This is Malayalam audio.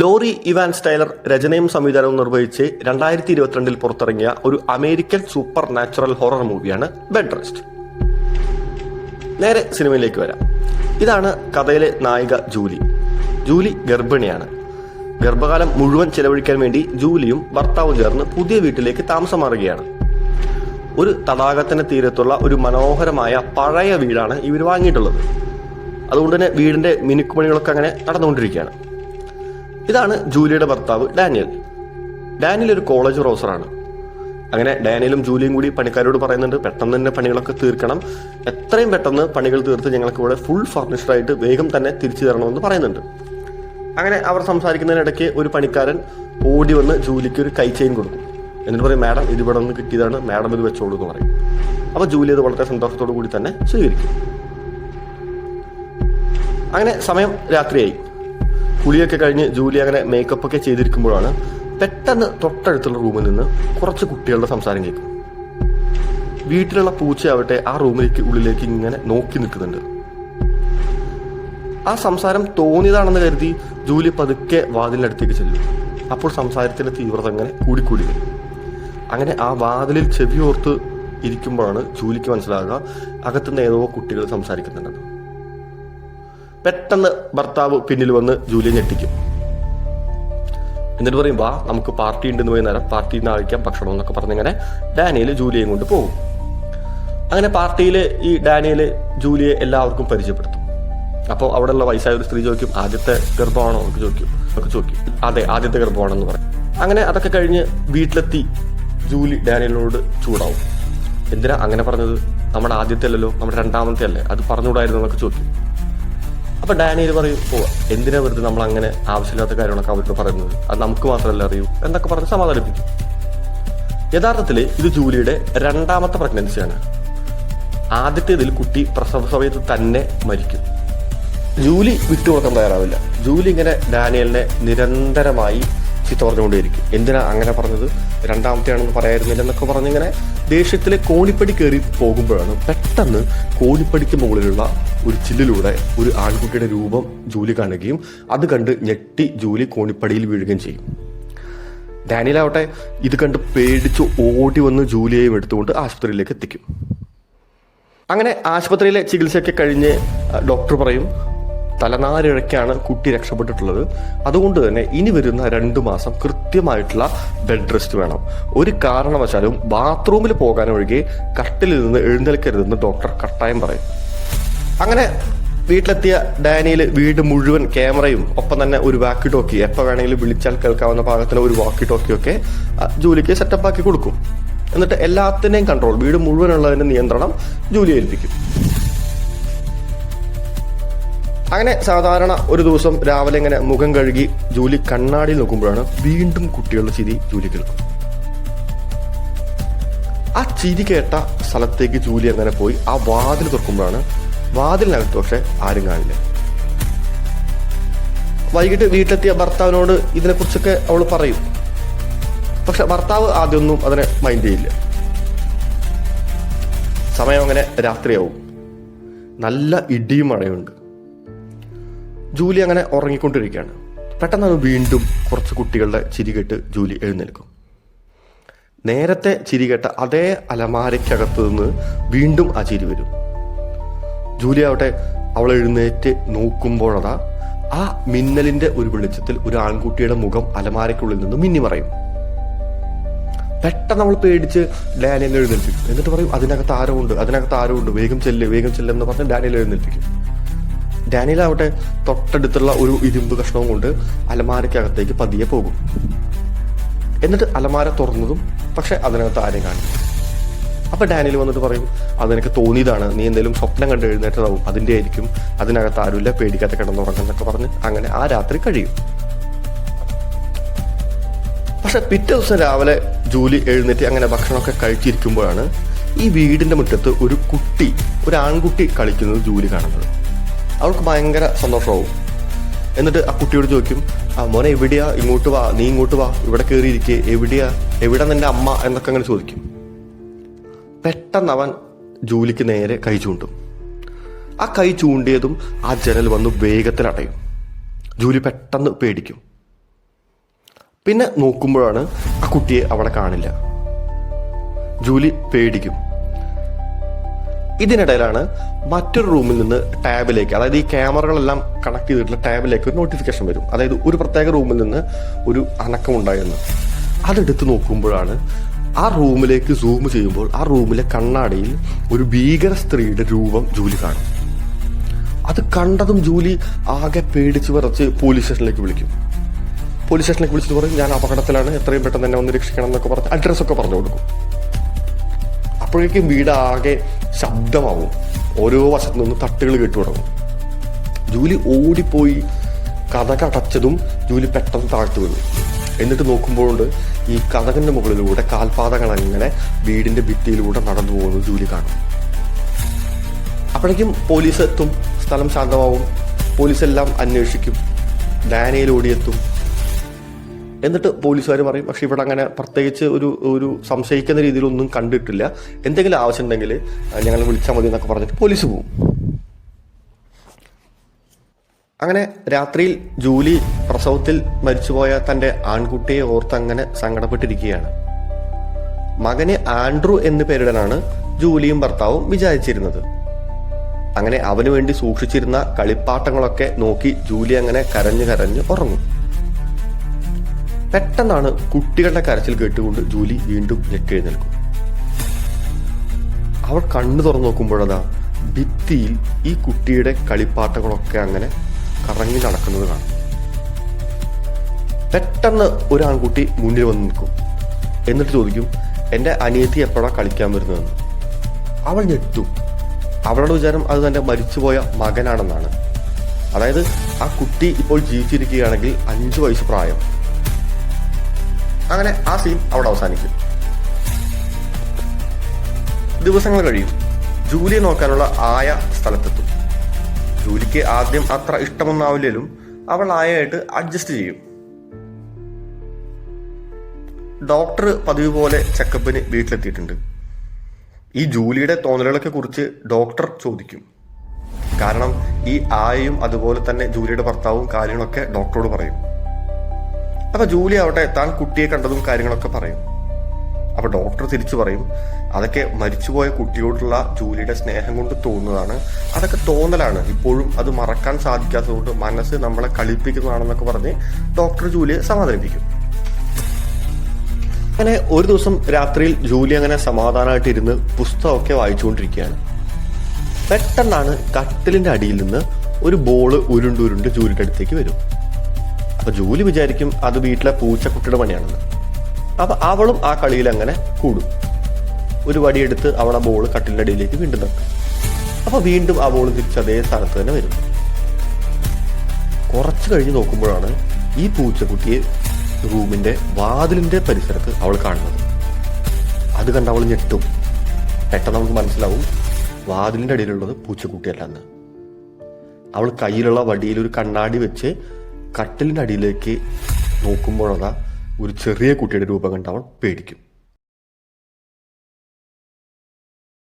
ലോറി ഇവാൻസ് ടൈലർ രചനയും സംവിധാനവും നിർവഹിച്ച് 2022 പുറത്തിറങ്ങിയ ഒരു അമേരിക്കൻ സൂപ്പർ നാച്ചുറൽ ഹൊറർ മൂവിയാണ് ബെഡ് റെസ്റ്റ്. നേരെ സിനിമയിലേക്ക് വരാം. ഇതാണ് കഥയിലെ നായിക ജൂലി. ജൂലി ഗർഭിണിയാണ്. ഗർഭകാലം മുഴുവൻ ചെലവഴിക്കാൻ വേണ്ടി ജൂലിയും ഭർത്താവും ചേർന്ന് പുതിയ വീട്ടിലേക്ക് താമസം മാറുകയാണ്. ഒരു തടാകത്തിന് തീരത്തുള്ള ഒരു മനോഹരമായ പഴയ വീടാണ് ഇവർ വാങ്ങിയിട്ടുള്ളത്. അതുകൊണ്ട് തന്നെ വീടിന്റെ മിനുക്കുപണികളൊക്കെ അങ്ങനെ നടന്നുകൊണ്ടിരിക്കുകയാണ്. ഇതാണ് ജൂലിയുടെ ഭർത്താവ് ഡാനിയൽ. ഡാനിയൽ ഒരു കോളേജ് പ്രൊഫസറാണ്. അങ്ങനെ ഡാനിയലും ജൂലിയും കൂടി പണിക്കാരോട് പറയുന്നുണ്ട്, പെട്ടെന്ന് തന്നെ പണികളൊക്കെ തീർക്കണം, എത്രയും പെട്ടെന്ന് പണികൾ തീർത്ത് ഞങ്ങൾക്ക് ഇവിടെ ഫുൾ ഫർണിഷ്ഡ് ആയിട്ട് വേഗം തന്നെ തിരിച്ചു തരണമെന്ന് പറയുന്നുണ്ട്. അങ്ങനെ അവർ സംസാരിക്കുന്നതിനിടയ്ക്ക് ഒരു പണിക്കാരൻ ഓടി വന്ന് ജൂലിക്ക് ഒരു കൈ ചെയിൻ കൊടുക്കും. എന്നിട്ട് പറയും, മാഡം ഇത് ഇവിടെ നിന്ന് കിട്ടിയതാണ്, മാഡം ഇത് വെച്ചോളൂ എന്ന് പറയും. അപ്പോൾ ജൂലി അത് വളരെ സന്തോഷത്തോടു കൂടി തന്നെ സ്വീകരിക്കും. അങ്ങനെ സമയം രാത്രിയായി. കുളിയൊക്കെ കഴിഞ്ഞ് ജൂലി അങ്ങനെ മേക്കപ്പ് ഒക്കെ ചെയ്തിരിക്കുമ്പോഴാണ് പെട്ടെന്ന് തൊട്ടടുത്തുള്ള റൂമിൽ നിന്ന് കുറച്ച് കുട്ടികളുടെ സംസാരം കേൾക്കും. വീട്ടിലുള്ള പൂച്ചയാവട്ടെ ആ റൂമിലേക്ക് ഉള്ളിലേക്ക് ഇങ്ങനെ നോക്കി നിൽക്കുന്നുണ്ട്. ആ സംസാരം തോന്നിയതാണെന്ന് കരുതി ജൂലി പതുക്കെ വാതിലിൻ്റെ അടുത്തേക്ക് ചെല്ലും. അപ്പോൾ സംസാരത്തിന്റെ തീവ്രത അങ്ങനെ കൂടിക്കൂടി വരും. അങ്ങനെ ആ വാതിലിൽ ചെവിയോർത്ത് ഇരിക്കുമ്പോഴാണ് ജൂലിക്ക് മനസ്സിലാകുക അകത്തുനിന്ന് ഏതോ കുട്ടികൾ സംസാരിക്കുന്നുണ്ടെന്ന്. പെട്ടെന്ന് ഭർത്താവ് പിന്നിൽ വന്ന് ജൂലിയെ ഞെട്ടിക്കും. എന്നിട്ട് പറയും, വാ നമുക്ക് പാർട്ടി ഉണ്ടെന്ന് വൈകുന്നേരം പാർട്ടിയിൽ നിന്ന് കഴിക്കാം ഭക്ഷണം എന്നൊക്കെ പറഞ്ഞിങ്ങനെ ഡാനിയൽ ജൂലിയെയും കൊണ്ട് പോകും. അങ്ങനെ പാർട്ടിയിൽ ഈ ഡാനിയൽ ജൂലിയെ എല്ലാവർക്കും പരിചയപ്പെടുത്തും. അപ്പോൾ അവിടെയുള്ള വയസ്സായ ഒരു സ്ത്രീ ചോദിക്കും, ആദ്യത്തെ ഗർഭമാണോ ഒക്കെ ചോദിക്കും. അതെ, ആദ്യത്തെ ഗർഭമാണെന്ന് പറയും. അങ്ങനെ അതൊക്കെ കഴിഞ്ഞ് വീട്ടിലെത്തി ജൂലി ഡാനിയലിനോട് ചൂടാവും. എന്തിനാ അങ്ങനെ പറഞ്ഞത്? നമ്മുടെ ആദ്യത്തെ അല്ലല്ലോ, നമ്മുടെ രണ്ടാമത്തെ അല്ലേ, അത് പറഞ്ഞുകൂടായിരുന്നു എന്നൊക്കെ ചോദിക്കും. അപ്പൊ ഡാനിയൽ പറയും, എന്തിനാ വെറുതെ നമ്മൾ അങ്ങനെ ആവശ്യമില്ലാത്ത കാര്യങ്ങളൊക്കെ അവരോട് പറയുന്നത്, അത് നമുക്ക് മാത്രമല്ല അറിയൂ എന്നൊക്കെ പറഞ്ഞ് സമാധാനിപ്പിക്കും. യഥാർത്ഥത്തിൽ ഇത് ജൂലിയുടെ രണ്ടാമത്തെ പ്രഗ്നൻസിയാണ്. ആദ്യത്തേതിൽ കുട്ടി പ്രസവ സമയത്ത് തന്നെ മരിക്കും. ജൂലി വിട്ടുകൊടുക്കാൻ തയ്യാറാവില്ല. ജൂലി ഇങ്ങനെ ഡാനിയലിനെ നിരന്തരമായി ചീത്ത പറഞ്ഞുകൊണ്ടേയിരിക്കും. എന്തിനാ അങ്ങനെ പറഞ്ഞത്, രണ്ടാമത്തെയാണെന്ന് പറയായിരുന്നില്ല എന്നൊക്കെ പറഞ്ഞിങ്ങനെ ദേഷ്യത്തിലെ കോണിപ്പടി കയറി പോകുമ്പോഴാണ് പെട്ടെന്ന് കോണിപ്പടിക്ക് മുകളിലുള്ള ഒരു ചില്ലിലൂടെ ഒരു ആൺകുട്ടിയുടെ രൂപം ജൂലി കാണുകയും അത് കണ്ട് ഞെട്ടി ജൂലി കോണിപ്പടിയിൽ വീഴുകയും ചെയ്യും. ഡാനിയലാവട്ടെ ഇത് കണ്ട് പേടിച്ച് ഓടി വന്ന് ജൂലിയെയും എടുത്തുകൊണ്ട് ആശുപത്രിയിലേക്ക് എത്തിക്കും. അങ്ങനെ ആശുപത്രിയിലെ ചികിത്സയൊക്കെ കഴിഞ്ഞ് ഡോക്ടർ പറയും, തലനാരിഴയ്ക്കാണ് കുട്ടി രക്ഷപ്പെട്ടിട്ടുള്ളത്. അതുകൊണ്ട് തന്നെ ഇനി വരുന്ന 2 മാസം കൃത്യമായിട്ടുള്ള ബെഡ് റെസ്റ്റ് വേണം. ഒരു കാരണവശാലും ബാത്റൂമിൽ പോകാനൊഴികെ കട്ടിലിൽ നിന്ന് എഴുന്നേൽക്കരുതെന്ന് ഡോക്ടർ കട്ടായം പറയും. അങ്ങനെ വീട്ടിലെത്തിയ ഡാനിയൽ വീട് മുഴുവൻ ക്യാമറയും ഒപ്പം തന്നെ ഒരു വാക്കി ടോക്കി, എപ്പോൾ വേണമെങ്കിലും വിളിച്ചാൽ കേൾക്കാവുന്ന പാകത്തിന് ഒരു വാക്കി ടോക്കിയൊക്കെ ജൂലിക്ക് സെറ്റപ്പാക്കി കൊടുക്കും. എന്നിട്ട് എല്ലാത്തിനെയും കൺട്രോൾ, വീട് മുഴുവനുള്ളതിന്റെ നിയന്ത്രണം ജൂലിയെ ഏൽപ്പിക്കും. അങ്ങനെ സാധാരണ ഒരു ദിവസം രാവിലെ ഇങ്ങനെ മുഖം കഴുകി ജൂലി കണ്ണാടിയിൽ നോക്കുമ്പോഴാണ് വീണ്ടും കുട്ടികളുടെ ചിരി ജൂലി കേൾക്കും. ആ ചിരി കേട്ട സ്ഥലത്തേക്ക് ജൂലി അങ്ങനെ പോയി ആ വാതിൽ തുറക്കുമ്പോഴാണ് വാതിലിനകത്ത് പക്ഷെ ആരും കാണില്ല. വൈകിട്ട് വീട്ടിലെത്തിയ ഭർത്താവിനോട് ഇതിനെക്കുറിച്ചൊക്കെ അവൾ പറയും. പക്ഷെ ഭർത്താവ് ആദ്യമൊന്നും അതിനെ മൈൻഡ് ചെയ്യില്ല. സമയം അങ്ങനെ രാത്രിയാവും. നല്ല ഇടിയും മഴയുണ്ട്. ജൂലി അങ്ങനെ ഉറങ്ങിക്കൊണ്ടിരിക്കുകയാണ്. പെട്ടെന്നാണ് വീണ്ടും കുറച്ച് കുട്ടികളുടെ ചിരി കേട്ട് ജൂലി എഴുന്നേൽക്കും. നേരത്തെ ചിരി കേട്ട അതേ അലമാരയ്ക്കകത്ത് നിന്ന് വീണ്ടും ആ ചിരി വരും. ജൂലി ആവട്ടെ അവൾ എഴുന്നേറ്റ് നോക്കുമ്പോഴതാ ആ മിന്നലിന്റെ ഒരു വെളിച്ചത്തിൽ ഒരു ആൺകുട്ടിയുടെ മുഖം അലമാരയ്ക്കുള്ളിൽ നിന്ന് മിന്നിമറയും. പെട്ടെന്ന് അവൾ പേടിച്ച് ഡാനിയൽ എഴുന്നേൽപ്പിക്കും. എന്നിട്ട് പറയും, അതിനകത്ത് ആരോ ഉണ്ട്, വേഗം ചെല്ലെന്ന് പറഞ്ഞ് ഡാനിയൽ എഴുന്നേൽപ്പിക്കും. ഡാനിയലാവട്ടെ തൊട്ടടുത്തുള്ള ഒരു ഇരുമ്പ് കഷ്ണവും കൊണ്ട് അലമാരയ്ക്കകത്തേക്ക് പതിയെ പോകും. എന്നിട്ട് അലമാര തുറന്നതും പക്ഷെ അതിനകത്ത് ആരെയും കാണില്ല. അപ്പൊ ഡാനിയൽ വന്നിട്ട് പറയും, അതെനിക്ക് തോന്നിയതാണ്, നീ എന്തെങ്കിലും സ്വപ്നം കണ്ട് എഴുന്നേറ്റതാവും, അതിൻ്റെ ആയിരിക്കും, അതിനകത്ത് ആരുമില്ല, പേടിക്കാത്ത കിടന്നുറങ്ങുന്നൊക്കെ പറഞ്ഞ് അങ്ങനെ ആ രാത്രി കഴിയും. പക്ഷെ പിറ്റേ ദിവസം രാവിലെ ജൂലി എഴുന്നേറ്റ് അങ്ങനെ ഭക്ഷണമൊക്കെ കഴിച്ചിരിക്കുമ്പോഴാണ് ഈ വീടിന്റെ മുറ്റത്ത് ഒരു ആൺകുട്ടി കളിക്കുന്നത് ജൂലി കാണുന്നത്. അവൾക്ക് ഭയങ്കര സന്തോഷമാവും. എന്നിട്ട് ആ കുട്ടിയോട് ചോദിക്കും, മോനെ എവിടെയാ, ഇങ്ങോട്ട് വാ, നീ ഇങ്ങോട്ട് വാ, ഇവിടെ കയറിയിരിക്കേ, എവിടെ നിന്റെ അമ്മ എന്നൊക്കെ അങ്ങനെ ചോദിക്കും. പെട്ടെന്ന് അവൻ ജൂലിക്ക് നേരെ കൈ ചൂണ്ടും. ആ കൈ ചൂണ്ടിയതും ആ ജനൽ വന്ന് വേഗത്തിൽ അടയും. ജൂലി പെട്ടെന്ന് പേടിക്കും. പിന്നെ നോക്കുമ്പോഴാണ് ആ കുട്ടിയെ അവിടെ കാണില്ല. ജൂലി പേടിക്കും. ഇതിനിടയിലാണ് മറ്റൊരു റൂമിൽ നിന്ന് ടാബിലേക്ക്, അതായത് ഈ ക്യാമറകളെല്ലാം കണക്ട് ചെയ്തിട്ടുള്ള ടാബിലേക്ക് ഒരു നോട്ടിഫിക്കേഷൻ വരും. അതായത് ഒരു പ്രത്യേക റൂമിൽ നിന്ന് ഒരു അനക്കമുണ്ടായിരുന്നു. അതെടുത്ത് നോക്കുമ്പോഴാണ് ആ റൂമിലേക്ക് സൂം ചെയ്യുമ്പോൾ ആ റൂമിലെ കണ്ണാടിയിൽ ഒരു ഭീകര സ്ത്രീയുടെ രൂപം ജൂലി കാണും. അത് കണ്ടതും ജൂലി ആകെ പേടിച്ച് വിറച്ച് പോലീസ് സ്റ്റേഷനിലേക്ക് വിളിക്കും. പോലീസ് സ്റ്റേഷനിലേക്ക് വിളിച്ചിട്ട് പറയും, ഞാൻ അപകടത്തിലാണ്, എത്രയും പെട്ടെന്ന് തന്നെ ഒന്ന് രക്ഷിക്കണം എന്നൊക്കെ പറഞ്ഞ് അഡ്രസ്സൊക്കെ പറഞ്ഞു കൊടുക്കും. അപ്പോഴേക്കും വീട് ആകെ ശബ്ദമാവും. ഓരോ വശത്തു നിന്ന് തട്ടുകൾ കേട്ടു തുടങ്ങും. ജൂലി ഓടിപ്പോയി കതക് അടച്ചതും ജൂലി പെട്ടെന്ന് താഴ്ത്തു വീണു. എന്നിട്ട് നോക്കുമ്പോഴുണ്ട് ഈ കതകിന്റെ മുകളിലൂടെ കാൽപാതകൾ അങ്ങനെ വീടിന്റെ ഭിത്തിയിലൂടെ നടന്നു പോകുന്നത് ജൂലി കാണും. അപ്പോഴേക്കും പോലീസ് എത്തും, സ്ഥലം ശാന്തമാവും, പോലീസ് എല്ലാം അന്വേഷിക്കും, ഡാനിയേൽ ഓടിയെത്തും. എന്നിട്ട് പോലീസുകാർ പറയും, പക്ഷെ ഇവിടെ അങ്ങനെ പ്രത്യേകിച്ച് ഒരു സംശയിക്കുന്ന രീതിയിലൊന്നും കണ്ടിട്ടില്ല, എന്തെങ്കിലും ആവശ്യമുണ്ടെങ്കിൽ ഞങ്ങൾ വിളിച്ചാൽ മതി എന്നൊക്കെ പറഞ്ഞിട്ട് പോലീസ് പോവും. അങ്ങനെ രാത്രിയിൽ ജൂലി പ്രസവത്തിൽ മരിച്ചുപോയ തൻ്റെ ആൺകുട്ടിയെ ഓർത്ത് അങ്ങനെ സങ്കടപ്പെട്ടിരിക്കുകയാണ്. മകന് ആൻഡ്രു എന്ന് പേരിടാനാണ് ജൂലിയും ഭർത്താവും വിചാരിച്ചിരുന്നത്. അങ്ങനെ അവന് വേണ്ടി സൂക്ഷിച്ചിരുന്ന കളിപ്പാട്ടങ്ങളൊക്കെ നോക്കി ജൂലി അങ്ങനെ കരഞ്ഞ് ഉറങ്ങും. പെട്ടെന്നാണ് കുട്ടികളുടെ കരച്ചിൽ കേട്ടുകൊണ്ട് ജൂലി വീണ്ടും ഞെക്കെഴുന്നേൽക്കും. അവൾ കണ്ണു തുറന്നു നോക്കുമ്പോഴതാ ഭിത്തിയിൽ ഈ കുട്ടിയുടെ കളിപ്പാട്ടങ്ങളൊക്കെ അങ്ങനെ കറങ്ങി നടക്കുന്നത് കാണും. പെട്ടെന്ന് ഒരു ആൺകുട്ടി മുന്നിൽ വന്ന് നിൽക്കും. എന്നിട്ട് ചോദിക്കും, എൻ്റെ അനിയത്തി എപ്പോഴാണ് കളിക്കാൻ വരുന്നതെന്ന്. അവൾ ഞെട്ടും. അവളുടെ വിചാരം അത് തൻ്റെ മരിച്ചുപോയ മകനാണെന്നാണ്. അതായത് ആ കുട്ടി ഇപ്പോൾ ജീവിച്ചിരിക്കുകയാണെങ്കിൽ 5 വയസ്സ് പ്രായം. അങ്ങനെ ആ സീൻ അവിടെ അവസാനിക്കും. ദിവസങ്ങൾ കഴിയും. ജൂലിയെ നോക്കാനുള്ള ആയ സ്ഥലത്തെത്തും. ജൂലിക്ക് ആദ്യം അത്ര ഇഷ്ടമൊന്നാവില്ലേലും അവൾ ആയായിട്ട് അഡ്ജസ്റ്റ് ചെയ്യും. ഡോക്ടർ പതിവ് പോലെ ചെക്കപ്പിന് വീട്ടിലെത്തിയിട്ടുണ്ട്. ഈ ജൂലിയുടെ തോന്നലുകളൊക്കെ കുറിച്ച് ഡോക്ടർ ചോദിക്കും. കാരണം ഈ ആയയും അതുപോലെ തന്നെ ജൂലിയുടെ ഭർത്താവും കാര്യങ്ങളൊക്കെ ഡോക്ടറോട് പറയും. അപ്പൊ ജൂലി അവിടെ താൻ കുട്ടിയെ കണ്ടതും കാര്യങ്ങളൊക്കെ പറയും. അപ്പൊ ഡോക്ടർ തിരിച്ചു പറയും, അതൊക്കെ മരിച്ചുപോയ കുട്ടിയോടുള്ള ജൂലിയുടെ സ്നേഹം കൊണ്ട് തോന്നുന്നതാണ്, അതൊക്കെ തോന്നലാണ്, ഇപ്പോഴും അത് മറക്കാൻ സാധിക്കാത്തതുകൊണ്ട് മനസ്സ് നമ്മളെ കളിപ്പിക്കുന്നതാണെന്നൊക്കെ പറഞ്ഞ് ഡോക്ടർ ജൂലിയെ സമാധാനിപ്പിക്കും. അങ്ങനെ ഒരു ദിവസം രാത്രിയിൽ ജൂലി അങ്ങനെ സമാധാനമായിട്ട് ഇരുന്ന് പുസ്തകമൊക്കെ വായിച്ചുകൊണ്ടിരിക്കുകയാണ്. പെട്ടെന്നാണ് കട്ടിലിന്റെ അടിയിൽ നിന്ന് ഒരു ബോള് ഉരുണ്ട് ജൂലിയുടെ അടുത്തേക്ക് വരും. അപ്പൊ ജൂലി വിചാരിക്കും അത് വീട്ടിലെ പൂച്ചക്കുട്ടിയുടെ പണിയാണെന്ന്. അപ്പൊ അവളും ആ കളിയിൽ അങ്ങനെ കൂടും. ഒരു വടിയെടുത്ത് അവളെ ബോള് കട്ടിലിന്റെ അടിയിലേക്ക് വീണ്ടും തട്ടും. അപ്പൊ വീണ്ടും ആ ബോള് തിരിച്ച് അതേ സ്ഥലത്ത് തന്നെ വരും. കുറച്ച് കഴിഞ്ഞ് നോക്കുമ്പോഴാണ് ഈ പൂച്ചക്കുട്ടിയെ റൂമിന്റെ വാതിലിന്റെ പരിസരത്ത് അവൾ കാണുന്നത്. അത് കണ്ട് അവൾ ഞെട്ടും. പെട്ടെന്ന് നമുക്ക് മനസ്സിലാവും വാതിലിന്റെ അടിയിലുള്ളത് പൂച്ചക്കുട്ടിയല്ലെന്ന്. അവൾ കയ്യിലുള്ള വടിയിൽ ഒരു കണ്ണാടി വെച്ച് കട്ടിലിന്റെ അടിയിലേക്ക് നോക്കുമ്പോഴതാ ഒരു ചെറിയ കുട്ടിയുടെ രൂപം കണ്ട് അവൾ പേടിക്കും.